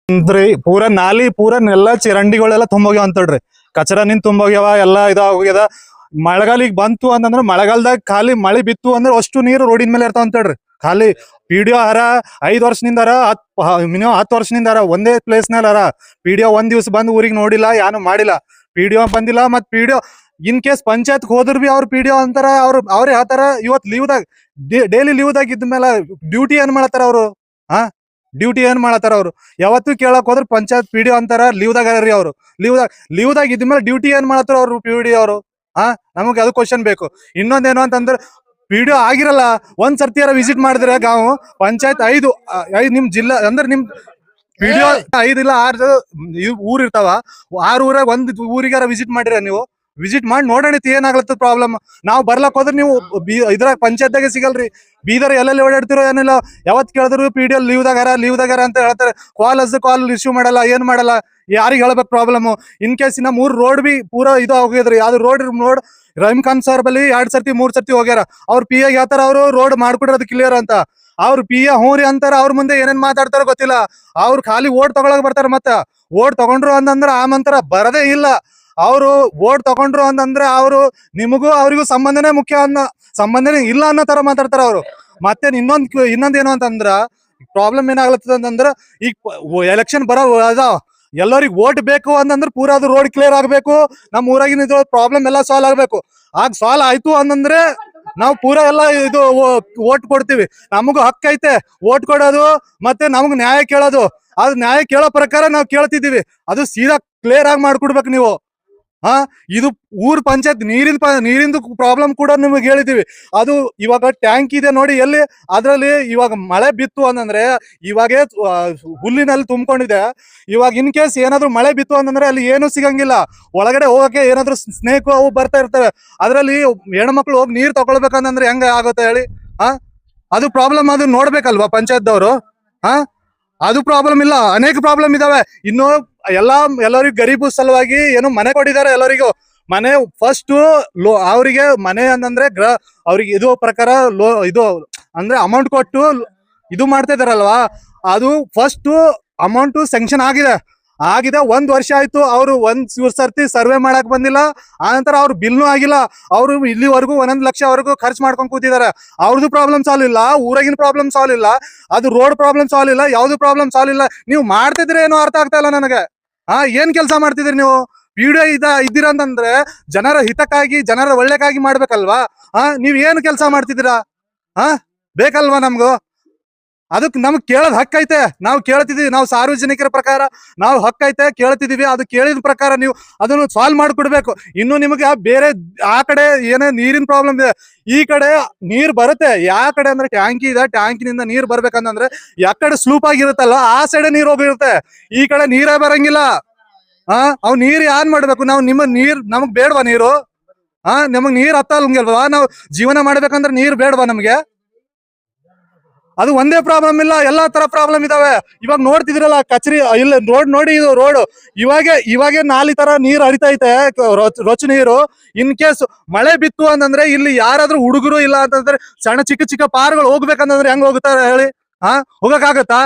ಅಂದ್ರಿ ಪೂರಾ ನಾಲಿ ಪೂರಾ ಎಲ್ಲಾ ಚರಂಡಿಗಳೆಲ್ಲ ತುಂಬೋಗ್ಯಾವ ಅಂತೇಳ್ರಿ. ಕಚರ ನಿಂತ ತುಂಬೋಗ್ಯಾವ, ಎಲ್ಲಾ ಇದಾಗ್ಯದ. ಮಳೆಗಾಲಿಗೆ ಬಂತು ಅಂತಂದ್ರ ಮಳೆಗಾಲದಾಗ ಖಾಲಿ ಮಳೆ ಬಿತ್ತು ಅಂದ್ರೆ ಅಷ್ಟು ನೀರು ರೋಡಿನ ಮೇಲೆ ಇರ್ತಾವ ಅಂತೇಳ್ರಿ. ಖಾಲಿ ಪಿಡಿಒ ಹರ 5 ವರ್ಷದಿಂದಾರ, ಮಿನಿಮಮ್ 10 ವರ್ಷದಿಂದಾರ ಒಂದೇ ಪ್ಲೇಸ್ ನಲ್ಲಿ ಅರ. ಪಿಡಿಒ ಒಂದ್ ದಿವ್ಸ ಬಂದ್ ಊರಿಗೆ ನೋಡಿಲ್ಲ, ಏನು ಮಾಡಿಲ್ಲ. ಪಿಡಿಒ ಬಂದಿಲ್ಲ. ಮತ್ ಪಿಡಿಒ ಇನ್ ಕೇಸ್ ಪಂಚಾಯತ್ ಹೋದ್ರ ಬಿ ಅವ್ರ ಪಿಡಿಒ ಅಂತಾರ, ಅವ್ರೇ ಹೇಳ್ತಾರ ಇವತ್ ಲೀವ್ದಾಗ, ಡೈಲಿ ಲೀವ್ದಾಗ ಇದ್ಮೇಲೆ ಡ್ಯೂಟಿ ಏನ್ ಮಾಡತ್ತಾರ ಅವ್ರು? ಹಾ, ಡ್ಯೂಟಿ ಏನ್ ಮಾಡತ್ತಾರ ಅವ್ರು? ಯಾವತ್ತು ಕೇಳಕ್ ಹೋದ್ರ ಪಂಚಾಯತ್ ಪಿಡಿಒ ಅಂತಾರ ಲೀವ್ದಾಗ ರೀ ಅವ್ರು. ಲೀವ್ದಾಗ ಇದ್ಮೇಲೆ ಡ್ಯೂಟಿ ಏನ್ ಮಾಡತ್ತಾರ ಅವ್ರು ಪಿಡಿಒ ಅವರು? ನಮಗ್ ಅದು ಕ್ವಶನ್ ಬೇಕು. ಇನ್ನೊಂದೇನು ಅಂತಂದ್ರ ಪಿಡಿಒ ಆಗಿರಲ್ಲ, ಒಂದ್ ಸರ್ತಿ ವಿಸಿಟ್ ಮಾಡಿದ್ರೆ ಗಾಂವ್ ಪಂಚಾಯತ್ 5 ನಿಮ್ ಜಿಲ್ಲಾ ಅಂದ್ರೆ ನಿಮ್ ಪಿಡಿಒ 5 ಇಲ್ಲ 6 ಊರ್ ಇರ್ತಾವ. 6 ಊರಾಗ ಒಂದ್ ಊರಿಗಾರ ವಿಸಿಟ್ ಮಾಡಿರ ನೀವು? ವಿಸಿಟ್ ಮಾಡಿ ನೋಡೋಣ ಏನಾಗ್ಲತ್ತ ಪ್ರಾಬ್ಲಮ್. ನಾವು ಬರ್ಲಕ್ ಹೋದ್ರೆ ನೀವು ಇದ್ರಾಗ ಪಂಚಾಯತ್ದಾಗೆ ಸಿಗಲ್ರಿ. ಬೀದರ್ ಎಲ್ಲೆಲ್ಲಿ ಓಡಾಡ್ತಿರೋ ಏನಿಲ್ಲ. ಯಾವತ್ ಕೇಳಿದ್ರು ಪಿಡಿಒ ಲೀವ್ದಾಗಾರ ಅಂತ ಹೇಳ್ತಾರೆ. ಕಾಲ್ ರಿಸೀವ್ ಮಾಡಲ್ಲ, ಏನ್ ಮಾಡಲ್ಲ. ಯಾರಿಗ್ ಹೇಳ್ಬೇಕು ಪ್ರಾಬ್ಲಮ್? ಇನ್ ಕೇಸ್ ಇನ್ನ 3 ರೋಡ್ ಬಿ ಪೂರಾ ಇದು ಹೋಗಿದ್ರಿ. ಯಾವ್ದು ರೋಡ್ ರಹೀಮ್ ಖಾನ್ ಸರ್ ಬಲ್ಲಿ 2 ಸರ್ತಿ 3 ಸರ್ತಿ ಹೋಗ್ಯಾರ. ಅವ್ರ ಪಿ ಎ ಹೇಳ್ತಾರ ಅವ್ರು ರೋಡ್ ಮಾಡ್ಕೊಡಿರೋದು ಕ್ಲಿಯರ್ ಅಂತ. ಅವ್ರ ಪಿ ಎ ಹೂರಿ ಅಂತಾರ. ಅವ್ರ ಮುಂದೆ ಏನೇನ್ ಮಾತಾಡ್ತಾರೋ ಗೊತ್ತಿಲ್ಲ. ಅವ್ರು ಖಾಲಿ ಓಟ್ ತಗೊಳಕ್ ಬರ್ತಾರ. ಮತ್ತ ಓಟ್ ತಗೊಂಡ್ರು ಅಂತಂದ್ರ ಆಮಂತರ ಬರದೇ ಇಲ್ಲ. ಅವರು ಓಟ್ ತಗೊಂಡ್ರು ಅಂತಂದ್ರೆ ಅವರು ನಿಮಗೂ ಅವ್ರಿಗೂ ಸಂಬಂಧನೇ ಮುಖ್ಯ ಸಂಬಂಧನೇ ಇಲ್ಲ ಅನ್ನೋ ತರ ಮಾತಾಡ್ತಾರ ಅವ್ರು. ಮತ್ತೆ ಇನ್ನೊಂದೇನು ಅಂತಂದ್ರ ಪ್ರಾಬ್ಲಮ್ ಏನಾಗ್ಲತ್ತದ ಅಂತಂದ್ರ ಈಗ ಎಲೆಕ್ಷನ್ ಬರೋ ಅದಾವ. ಎಲ್ಲರಿಗೂ ಓಟ್ ಬೇಕು ಅಂತಂದ್ರೆ ಪೂರಾ ಅದು ರೋಡ್ ಕ್ಲಿಯರ್ ಆಗ್ಬೇಕು. ನಮ್ ಊರಾಗಿನ ಇದು ಪ್ರಾಬ್ಲಮ್ ಎಲ್ಲ ಸಾಲ್ವ್ ಆಗ್ಬೇಕು. ಆಗ ಸಾಲ್ವ್ ಆಯ್ತು ಅಂತಂದ್ರೆ ನಾವು ಪೂರಾ ಎಲ್ಲ ಇದು ಓಟ್ ಕೊಡ್ತೀವಿ. ನಮಗೂ ಹಕ್ಕ ಐತೆ ಓಟ್ ಕೊಡೋದು, ಮತ್ತೆ ನಮಗ್ ನ್ಯಾಯ ಕೇಳೋದು. ಅದು ನ್ಯಾಯ ಕೇಳೋ ಪ್ರಕಾರ ನಾವು ಕೇಳ್ತಿದೀವಿ. ಅದು ಸೀದಾ ಕ್ಲಿಯರ್ ಆಗಿ ಮಾಡ್ಕೊಡ್ಬೇಕು ನೀವು. ಇದು ಊರ್ ಪಂಚಾಯತ್ ನೀರಿಂದು ಪ್ರಾಬ್ಲಮ್ ಕೂಡ ನಿಮಗೆ ಹೇಳಿದೀವಿ. ಅದು ಇವಾಗ ಟ್ಯಾಂಕ್ ಇದೆ ನೋಡಿ ಎಲ್ಲಿ, ಅದ್ರಲ್ಲಿ ಇವಾಗ ಮಳೆ ಬಿತ್ತು ಅಂತಂದ್ರೆ ಇವಾಗೇ ಹುಲ್ಲಿನಲ್ಲಿ ತುಂಬಿಕೊಂಡಿದೆ. ಇವಾಗ ಇನ್ ಕೇಸ್ ಏನಾದ್ರು ಮಳೆ ಬಿತ್ತು ಅಂತಂದ್ರೆ ಅಲ್ಲಿ ಏನು ಸಿಗಂಗಿಲ್ಲ. ಒಳಗಡೆ ಹೋಗಕ್ಕೆ ಏನಾದ್ರು ಸ್ನೇಕ್ ಅವು ಬರ್ತಾ ಇರ್ತವೆ. ಅದ್ರಲ್ಲಿ ಹೆಣ್ಮಕ್ಳು ಹೋಗಿ ನೀರ್ ತಗೊಳ್ಬೇಕಂತಂದ್ರೆ ಹೆಂಗ ಆಗುತ್ತೆ ಹೇಳಿ? ಅದು ಪ್ರಾಬ್ಲಮ್. ಅದು ನೋಡ್ಬೇಕಲ್ವಾ ಪಂಚಾಯತ್ದವರು? ಅದು ಪ್ರಾಬ್ಲಮ್ ಇಲ್ಲ, ಅನೇಕ ಪ್ರಾಬ್ಲಮ್ ಇದಾವೆ. ಇನ್ನು ಎಲ್ಲರಿಗೂ ಗರೀಬು ಸಲುವಾಗಿ ಏನು ಮನೆ ಕೊಟ್ಟಿದ್ದಾರೆ. ಎಲ್ಲರಿಗೂ ಮನೆ ಫಸ್ಟ್ ಅವರಿಗೆ ಮನೆ ಅಂತಂದ್ರೆ ಅವ್ರಿಗೆ ಇದು ಪ್ರಕಾರ ಇದು ಅಂದ್ರೆ ಅಮೌಂಟ್ ಕೊಟ್ಟು ಇದು ಮಾಡ್ತಾ ಇದಾರಲ್ವಾ, ಅದು ಫಸ್ಟ್ ಅಮೌಂಟ್ ಸ್ಯಾಂಕ್ಷನ್ ಆಗಿದೆ. 1 ವರ್ಷ ಆಯ್ತು. ಅವ್ರು ಸರ್ತಿ ಸರ್ವೆ ಮಾಡಕ್ ಬಂದಿಲ್ಲ. ಆನಂತರ ಅವ್ರ ಬಿಲ್ನು ಆಗಿಲ್ಲ. ಅವ್ರು ಇಲ್ಲಿವರೆಗೂ 1 ಲಕ್ಷವರೆಗೂ ಖರ್ಚು ಮಾಡ್ಕೊಂಡ್ ಕೂತಿದ್ದಾರೆ. ಅವ್ರದ್ದು ಪ್ರಾಬ್ಲಮ್ ಸಾಲ್ವ್ ಇಲ್ಲ, ಊರಾಗಿನ ಪ್ರಾಬ್ಲಮ್ ಸಾಲ್ವ್ ಇಲ್ಲ, ಅದು ರೋಡ್ ಪ್ರಾಬ್ಲಮ್ ಸಾಲ್ವ್ ಇಲ್ಲ, ಯಾವ್ದು ಪ್ರಾಬ್ಲಮ್ ಸಾಲ್ವ್ ಇಲ್ಲ. ನೀವು ಮಾಡ್ತಿದ್ರೆ ಏನೋ ಅರ್ಥ ಆಗ್ತಾ ಇಲ್ಲ ನನಗೆ. ಏನ್ ಕೆಲಸ ಮಾಡ್ತಿದ್ರಿ ನೀವು? ಪಿಡಿಒ ಇದ್ದೀರಂತಂದ್ರೆ ಜನರ ಹಿತಕ್ಕಾಗಿ, ಜನರ ಒಳ್ಳೆಕಾಗಿ ಮಾಡ್ಬೇಕಲ್ವಾ? ನೀವ್ ಏನು ಕೆಲಸ ಮಾಡ್ತಿದ್ದೀರಾ? ಬೇಕಲ್ವಾ ನಮ್ಗೂ? ಅದಕ್ಕೆ ನಮ್ಗೆ ಕೇಳೋದ್ ಹಕ್ಕೈತೆ. ನಾವು ಕೇಳ್ತಿದೀವಿ. ನಾವು ಸಾರ್ವಜನಿಕರ ಪ್ರಕಾರ ನಾವು ಹಕ್ಕೈತೆ ಕೇಳ್ತಿದೀವಿ. ಅದು ಕೇಳಿದ ಪ್ರಕಾರ ನೀವು ಅದನ್ನು ಸಾಲ್ವ್ ಮಾಡ್ಕೊಡ್ಬೇಕು. ಇನ್ನು ನಿಮಗೆ ಬೇರೆ ಆ ಕಡೆ ಏನೇ ನೀರಿನ ಪ್ರಾಬ್ಲಮ್ ಇದೆ, ಈ ಕಡೆ ನೀರ್ ಬರುತ್ತೆ. ಯಾವ ಕಡೆ ಅಂದ್ರೆ ಟ್ಯಾಂಕಿ ಇದೆ, ಟ್ಯಾಂಕಿನಿಂದ ನೀರ್ ಬರ್ಬೇಕಂತಂದ್ರೆ ಯಾಕಡೆ ಸ್ಲೂಪ್ ಆಗಿರುತ್ತಲ್ಲ ಆ ಸೈಡ್ ನೀರ್ ಹೋಗಿರುತ್ತೆ. ಈ ಕಡೆ ನೀರೇ ಬರಂಗಿಲ್ಲ. ಅವ್ ನೀರ್ ಯಾನ್ ಮಾಡ್ಬೇಕು? ನಾವು ನಮಗ್ ಬೇಡವಾ ನೀರು? ನಮಗ್ ನೀರ್ ಹತ್ತಲ್ವಾ? ನಾವು ಜೀವನ ಮಾಡ್ಬೇಕಂದ್ರೆ ನೀರ್ ಬೇಡವಾ ನಮ್ಗೆ? ಅದು ಒಂದೇ ಪ್ರಾಬ್ಲಮ್ ಇಲ್ಲ, ಎಲ್ಲಾ ತರ ಪ್ರಾಬ್ಲಮ್ ಇದಾವೆ. ಇವಾಗ ನೋಡ್ತಿದ್ರಲ್ಲ ಕಚರಿ ಇಲ್ಲ ರೋಡ್ ನೋಡಿ. ಇದು ರೋಡ್ ಇವಾಗೆ ನಾಲಿ ತರ ನೀರ್ ಹರಿತೈತೆ, ರೊಚ್ಚ ನೀರು. ಇನ್ ಕೇಸ್ ಮಳೆ ಬಿತ್ತು ಅಂತಂದ್ರೆ ಇಲ್ಲಿ ಯಾರಾದ್ರೂ ಹುಡುಗರು ಇಲ್ಲ ಅಂತಂದ್ರೆ ಸಣ್ಣ ಚಿಕ್ಕ ಪಾರ್ಗಳು ಹೋಗ್ಬೇಕಂತಂದ್ರೆ ಹೆಂಗ್ ಹೋಗುತ್ತಾರೆ ಹೇಳಿ? ಹೋಗಕ್ಕಾಗತ್ತಾ?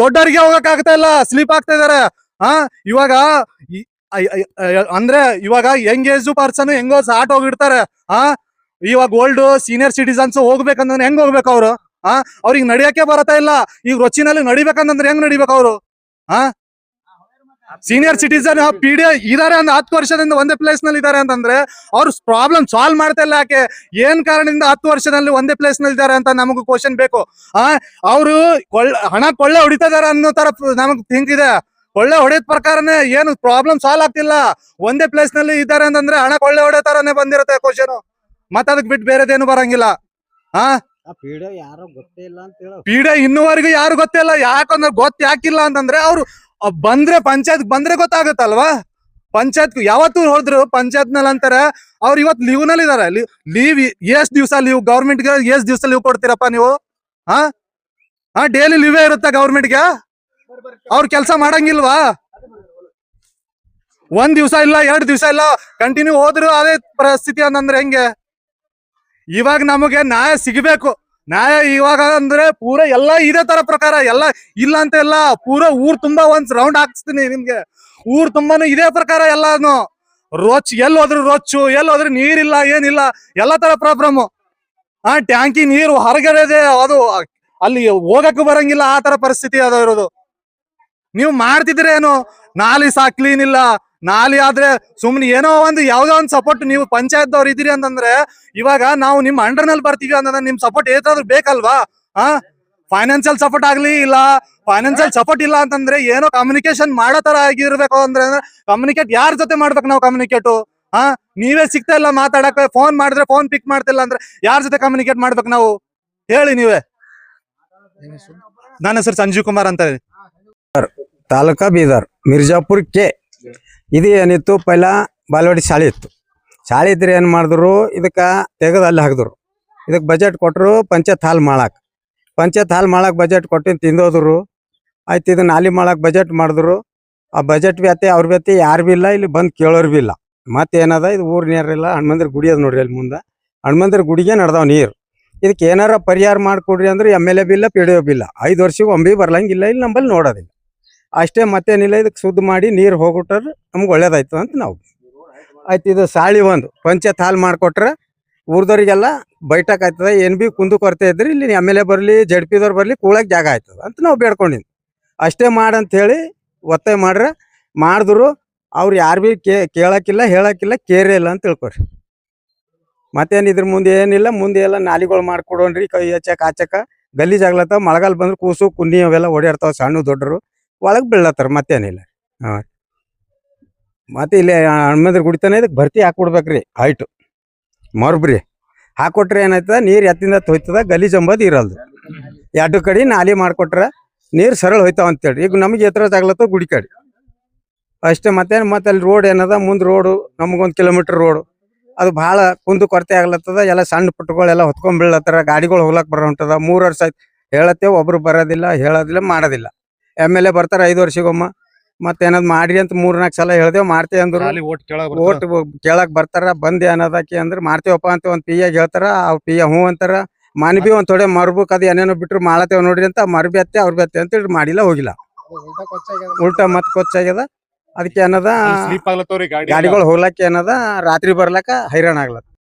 ದೊಡ್ಡವರಿಗೆ ಹೋಗಕ್ ಆಗ್ತಾ ಇಲ್ಲ, ಸ್ಲೀಪ್ ಆಗ್ತಾ ಇದಾರೆ. ಇವಾಗ ಅಂದ್ರೆ ಇವಾಗ ಯಂಗ್ ಏಜ್ ಪರ್ಸನ್ ಹೆಂಗೋ ಸಾಟ್ ಹೋಗಿರ್ತಾರೆ. ಇವಾಗ ಓಲ್ಡ್ ಸೀನಿಯರ್ ಸಿಟಿಸನ್ಸ್ ಹೋಗ್ಬೇಕಂದ್ರೆ ಹೆಂಗ್ ಹೋಗ್ಬೇಕು ಅವ್ರು? ಅವ್ರಿಗೆ ನಡಿಯಕ್ಕೆ ಬರತ್ತಾ ಇಲ್ಲ. ಈಗ ರೊಚ್ಚಿನಲ್ಲಿ ನಡಿಬೇಕಂತಂದ್ರೆ ಹೆಂಗ್ ನಡಿಬೇಕು ಅವರು? ಸೀನಿಯರ್ ಸಿಟಿಸನ್ ಪಿಡಿಒ ಇದಾರೆ ಅಂದ್ರೆ 10 ವರ್ಷದಿಂದ ಒಂದೇ ಪ್ಲೇಸ್ ನಲ್ಲಿ ಇದಾರೆ ಅಂತಂದ್ರೆ ಅವ್ರ ಪ್ರಾಬ್ಲಮ್ ಸಾಲ್ವ್ ಮಾಡ್ತಾ ಇಲ್ಲ. ಯಾಕೆ? ಏನ್ ಕಾರಣದಿಂದ 10 ವರ್ಷದಲ್ಲಿ ಒಂದೇ ಪ್ಲೇಸ್ ನಲ್ಲಿ ಇದಾರೆ ಅಂತ ನಮಗೂ ಕ್ವಶನ್ ಬೇಕು. ಅವರು ಹಣ ಕೊಳ್ಳೆ ಹೊಡಿತಾ ಇದಾರೆ ಅನ್ನೋ ತರ ನಮಗ್ ಥಿಂಕ್ ಇದೆ. ಕೊಳ್ಳೆ ಹೊಡೆದ ಪ್ರಕಾರನೇ ಏನು ಪ್ರಾಬ್ಲಮ್ ಸಾಲ್ವ್ ಆಗ್ತಿಲ್ಲ. ಒಂದೇ ಪ್ಲೇಸ್ ನಲ್ಲಿ ಇದ್ದಾರೆ ಅಂತಂದ್ರೆ ಹಣ ಕೊಳ್ಳೆ ಹೊಡೆ ತರಾನೇ ಬಂದಿರುತ್ತೆ ಕ್ವಶನ್. ಮತ್ತ ಅದಕ್ ಬಿಟ್ಟು ಬೇರೆದೇನು ಬರಂಗಿಲ್ಲ. ಪಿಡಿಒ ಯಾರು ಗೊತ್ತೇ ಇಲ್ಲ ಅಂತ ಹೇಳೋ. ಪಿಡಿಒ ಇನ್ನುವರೆಗೂ ಯಾರು ಗೊತ್ತಿಲ್ಲ. ಯಾಕಂದ್ರೆ ಯಾಕಿಲ್ಲ ಅಂತಂದ್ರೆ ಅವ್ರು ಬಂದ್ರೆ ಪಂಚಾಯತ್ ಬಂದ್ರೆ ಗೊತ್ತಾಗತ್ತಲ್ವಾ? ಪಂಚಾಯತ್ ಯಾವತ್ತೂ ಹೋದ್ರು ಪಂಚಾಯತ್ ನಲ್ಲಿ ಅಂತಾರೆ ಅವ್ರು ಇವತ್ತು ಲೀವ್ ನಲ್ಲಿ ಇದಾರೆ. ಲೀವ್ ಎಷ್ಟ್ ದಿವಸ ಲೀವ್? ಗೌರ್ಮೆಂಟ್ ಗೆ ಎಷ್ಟ್ ದಿವಸ ಲೀವ್ ಕೊಡ್ತೀರಪ್ಪ ನೀವು? ಡೈಲಿ ಲೀವೇ ಇರುತ್ತೆ ಗೌರ್ಮೆಂಟ್ ಗೆ. ಅವ್ರ ಕೆಲಸ ಮಾಡಂಗಿಲ್ವಾ? 1 ದಿವಸ ಇಲ್ಲ, 2 ದಿವಸ ಇಲ್ಲ, ಕಂಟಿನ್ಯೂ ಹೋದ್ರು ಅದೇ ಪರಿಸ್ಥಿತಿ ಅಂತಂದ್ರೆ ಹೆಂಗೆ? ಇವಾಗ ನಮಗೆ ನ್ಯಾಯ ಸಿಗಬೇಕು. ನ್ಯಾಯ ಇವಾಗ ಅಂದ್ರೆ ಪೂರ ಎಲ್ಲಾ ಇದೇ ತರ ಪ್ರಕಾರ ಎಲ್ಲ ಇಲ್ಲ ಅಂತ ಎಲ್ಲ ಪೂರ ಊರ್ ತುಂಬಾ ಒಂದ್ ರೌಂಡ್ ಹಾಕ್ಸ್ತೀನಿ ನಿಮ್ಗೆ. ಊರ್ ತುಂಬಾನು ಇದೇ ಪ್ರಕಾರ ಎಲ್ಲಾನು ರೊಚ್ಚ ಎಲ್ಲಿ ಹೋದ್ರು ರೊಚ್ಚು, ಎಲ್ಲಿ ಹೋದ್ರು ನೀರಿಲ್ಲ ಏನಿಲ್ಲ ಎಲ್ಲಾ ತರ ಪ್ರಾಬ್ಲಮ್. ಟ್ಯಾಂಕಿ ನೀರು ಹೊರಗಡೆ ಅದು ಅಲ್ಲಿ ಹೋಗಕ್ಕೂ ಬರಂಗಿಲ್ಲ, ಆ ತರ ಪರಿಸ್ಥಿತಿ ಅದ ಇರೋದು. ನೀವು ಮಾಡ್ತಿದ್ರೆ ಏನು, ನಾಲಿ ಸಾ ಕ್ಲೀನ್ ಇಲ್ಲ, ನಾಲಿ ಆದ್ರೆ ಸುಮ್ನೆ ಏನೋ ಒಂದು ಯಾವ್ದೋ ಒಂದು ಸಪೋರ್ಟ್ ನೀವು ಪಂಚಾಯತ್ದವ್ರು ಇದ್ದೀರಿ ಅಂತಂದ್ರೆ ಇವಾಗ ನಾವು ನಿಮ್ ಅಂಡರ್ ನಲ್ಲಿ ಬರ್ತೀವಿ ಅಂತಂದ್ರೆ ನಿಮ್ ಸಪೋರ್ಟ್ ಏನಾದ್ರು ಬೇಕಲ್ವಾ? ಫೈನಾನ್ಸಿಯಲ್ ಸಪೋರ್ಟ್ ಆಗ್ಲಿ ಇಲ್ಲ, ಫೈನಾನ್ಸಿಯಲ್ ಸಪೋರ್ಟ್ ಇಲ್ಲ ಅಂತಂದ್ರೆ ಏನೋ ಕಮ್ಯುನಿಕೇಶನ್ ಮಾಡೋ ತರ ಆಗಿರ್ಬೇಕು. ಅಂದ್ರೆ ಕಮ್ಯುನಿಕೇಟ್ ಯಾರ ಜೊತೆ ಮಾಡ್ಬೇಕು ನಾವು ಕಮ್ಯುನಿಕೇಟು? ನೀವೇ ಸಿಗ್ತಾ ಇಲ್ಲ ಮಾತಾಡಕ್ಕೆ, ಫೋನ್ ಮಾಡಿದ್ರೆ ಫೋನ್ ಪಿಕ್ ಮಾಡ್ತಿಲ್ಲ ಅಂದ್ರೆ ಯಾರ ಜೊತೆ ಕಮ್ಯುನಿಕೇಟ್ ಮಾಡ್ಬೇಕು ನಾವು ಹೇಳಿ ನೀವೇ. ನನ್ನ ಹೆಸರು ಸಂಜೀವ್ ಕುಮಾರ್ ಅಂತ ಹೇಳಿ. ತಾಲೂಕಾ ಬೀದರ್ ಮಿರ್ಜಾಪುರ್ ಕೆ. ಇದು ಏನಿತ್ತು ಪೈಲ ಬಾಲ್ವಾಡಿ ಶಾಲೆ ಇತ್ತು. ಶಾಲೆ ಇದ್ರೆ ಏನ್ ಮಾಡಿದ್ರು, ಇದಕ್ಕ ತೆಗೆದು ಅಲ್ಲಿ ಹಾಕಿದ್ರು. ಇದಕ್ಕೆ ಬಜೆಟ್ ಕೊಟ್ಟರು ಪಂಚಾಯತ್ ಹಾಲ್ ಮಾಡಕ್ ಬಜೆಟ್ ಕೊಟ್ಟು ತಿಂದೋದ್ರು. ಆಯ್ತು, ಇದು ನಾಲಿ ಮಾಡಕ್ ಬಜೆಟ್ ಮಾಡಿದ್ರು. ಆ ಬಜೆಟ್ ವ್ಯಾತಿ ಅವ್ರ ವ್ಯಾತಿ ಯಾರು ಬಿ ಇಲ್ಲ, ಇಲ್ಲಿ ಬಂದು ಕೇಳೋರು ಬಿ ಇಲ್ಲ. ಮತ್ತೇನದ, ಇದು ಊರ್ ನೀರಿಲ್ಲ, ಹನುಮಂದ್ರ ಗುಡಿ ಅದ ನೋಡ್ರಿ ಅಲ್ಲಿ ಮುಂದೆ, ಹನುಮಂದ್ರ ಗುಡಿಗೆ ನಡ್ದಾವ್ ನೀರು. ಇದಕ್ಕೆ ಏನಾರ ಪರಿಹಾರ ಮಾಡ್ಕೊಡ್ರಿ ಅಂದ್ರೆ MLA ಬಿಲ್ಲ, PDO ಬಿಲ್ಲ, 5 ವರ್ಷಕ್ಕೆ ಒಮ್ಮೆ ಬರ್ಲಂಗಿಲ್ಲ, ಇಲ್ಲಿ ನಂಬಲ್ಲಿ ನೋಡೋದಿಲ್ಲ ಅಷ್ಟೇ. ಮತ್ತೇನಿಲ್ಲ, ಇದಕ್ಕೆ ಶುದ್ಧ ಮಾಡಿ ನೀರು ಹೋಗ್ಬಿಟ್ರೆ ನಮ್ಗೆ ಒಳ್ಳೇದಾಯ್ತು ಅಂತ ನಾವು. ಆಯ್ತು, ಇದು ಸಾಳಿ ಒಂದು ಪಂಚಾಯತ್ ಹಾಲ್ ಮಾಡಿಕೊಟ್ರೆ ಊರ್ದವ್ರಿಗೆಲ್ಲ ಬೈಠಕ್ ಆಯ್ತದ. ಏನ್ ಬಿ ಕುಂದು ಕೊರತೆ ಇದ್ರಿ ಇಲ್ಲಿ MLA ಬರ್ಲಿ, ZP ದವ್ರು ಬರ್ಲಿ, ಕೂಳಕ್ ಜಾಗ ಆಯ್ತದ ಅಂತ ನಾವು ಬೇಡ್ಕೊಂಡಿದ್ವಿ. ಅಷ್ಟೇ ಮಾಡಂತ ಹೇಳಿ ಒತ್ತಾಯ ಮಾಡಿದ್ರು. ಅವ್ರು ಯಾರು ಬಿ ಕೇಳಕ್ಕಿಲ್ಲ, ಹೇಳಕ್ಕಿಲ್ಲ, ಕೇರೇ ಇಲ್ಲ ಅಂತ ತಿಳ್ಕೊರಿ. ಮತ್ತೇನು ಇದ್ರ ಮುಂದೆ ಏನಿಲ್ಲ. ಮುಂದೆ ಎಲ್ಲ ನಾಲಿಗಳು ಮಾಡ್ಕೊಡೋಣ್ರಿ, ಕೈ ಹಚ್ಚಕ್ ಆಚಕ ಗಲೀಜ್ ಆಗ್ಲತ್ತಾವ. ಮಳೆಗಾಲ ಬಂದ್ರೆ ಕೂಸು ಕುನ್ನಿ ಅವೆಲ್ಲ ಓಡಾಡ್ತಾವ, ಸಣ್ಣ ದೊಡ್ಡರು ಒಳಗೆ ಬೀಳತ್ತಾರ. ಮತ್ತೇನಿಲ್ಲ. ಮತ್ತೆ ಇಲ್ಲಿ ಹನುಮಂದ್ರ ಗುಡಿತಾನೆ ಇದಕ್ಕೆ ಭರ್ತಿ ಹಾಕ್ಬಿಡ್ಬೇಕ್ರಿ, ಹೈಟು ಮರ್ಬ್ರಿ ಹಾಕೊಟ್ರೆ ಏನಾಯ್ತದ, ನೀರು ಎತ್ತಿಂದ ತೊಯ್ತದ, ಗಲೀಜ್ ಅಂಬೋದು ಇರಲ್ದು. 2 ಕಡೆ ನಾಲಿ ಮಾಡ್ಕೊಟ್ರೆ ನೀರು ಸರಳ ಹೋಯ್ತಾವ ಅಂತೇಳಿ. ಈಗ ನಮಗೆ ಎತ್ತರ ಆಗ್ಲತ್ತವ ಗುಡಿ ಕಡೆ ಅಷ್ಟೇ. ಮತ್ತೇನು, ಮತ್ತೆ ಅಲ್ಲಿ ರೋಡ್ ಏನದ, ಮುಂದೆ ರೋಡು ನಮಗೊಂದು ಕಿಲೋಮೀಟರ್ ರೋಡು, ಅದು ಭಾಳ ಕುಂದು ಕೊರತೆ ಆಗ್ಲತ್ತದ. ಎಲ್ಲ ಸಣ್ಣ ಪುಟ್ಟಗಳೆಲ್ಲ ಹೊತ್ಕೊಂಡ್ ಬೀಳತ್ತಾರ, ಗಾಡಿಗಳು ಹೋಗ್ಲಕ್ ಬರೋ ಹೊಂಟದ. 3 ವರ್ಷ ಆಯ್ತು ಹೇಳತ್ತೇವೆ, ಒಬ್ರು ಬರೋದಿಲ್ಲ, ಹೇಳೋದಿಲ್ಲ, ಮಾಡೋದಿಲ್ಲ. MLA ಬರ್ತಾರ 5 ವರ್ಷಗೊಮ್ಮ. ಮತ್ತೇನದ್ ಮಾಡ್ರಿ ಅಂತ 3-4 ಸಲ ಹೇಳ್ದೇವ್, ಮಾಡ್ತೇವೆ ಅಂದ್ರು. ಓಟ್ ಕೇಳಕ್ ಬರ್ತಾರ, ಬಂದ್ ಏನದಕ್ಕೆ ಅಂದ್ರೆ ಮಾಡ್ತೇವಪ್ಪ ಅಂತ ಒಂದು PA ಹೇಳ್ತಾರ. ಅವ್ರ PA ಹ್ಞೂ ಅಂತಾರ. ಮನ್ಬಿ ಒಂದ್ ಥೋಡೆ ಮರ್ಬಕ್ ಅದು ಏನೇನೋ ಬಿಟ್ರು ಮಾಡತ್ತೇವ್ ನೋಡ್ರಿ ಅಂತ ಮರ್ಬಿ ಅತ್ತೆ ಅವ್ರ ಬತ್ತೆ ಅಂತ ಹೇಳಿ ಮಾಡಿಲ್ಲ, ಹೋಗಿಲ್ಲ. ಉಲ್ಟಾ ಮತ್ ಕೊಚ್ಚಾಗ್ಯದ. ಅದಕ್ಕೆ ಏನದ, ಗಾಡಿಗಳು ಹೋಗ್ಲಕ್ಕ ಏನದ, ರಾತ್ರಿ ಬರ್ಲಕ್ಕ ಹೈರಾಣ ಆಗ್ಲತ್ತ.